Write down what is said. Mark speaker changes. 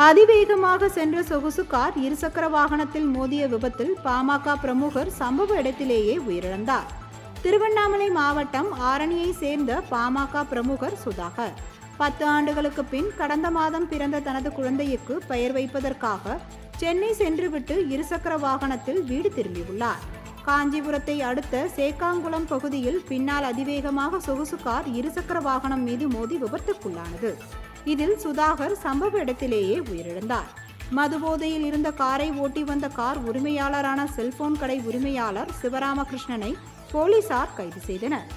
Speaker 1: அதிவேகமாக சென்ற சொகுசு கார் இருசக்கர வாகனத்தில் மோதிய விபத்தில் பாமக பிரமுகர் சம்பவ இடத்திலேயே உயிரிழந்தார். திருவண்ணாமலை மாவட்டம் ஆரணியை சேர்ந்த பாமக பிரமுகர் சுதாகர் 10 ஆண்டுகளுக்கு பின் கடந்த மாதம் பிறந்த தனது குழந்தைக்கு பெயர் வைப்பதற்காக சென்னை சென்றுவிட்டு இருசக்கர வாகனத்தில் வீடு திரும்பியுள்ளார். காஞ்சிபுரத்தை அடுத்த சேக்காங்குளம் பகுதியில் பின்னால் அதிவேகமாக சொகுசு கார் இருசக்கர வாகனம் மீது மோதி விபத்துக்குள்ளானது. இதில் சுதாகர் சம்பவ இடத்திலேயே உயிரிழந்தார். மதுபோதையில் இருந்த காரை ஓட்டி வந்த கார் உரிமையாளரான செல்போன் கடை உரிமையாளர் சிவராமகிருஷ்ணனை போலீசார் கைது செய்தனர்.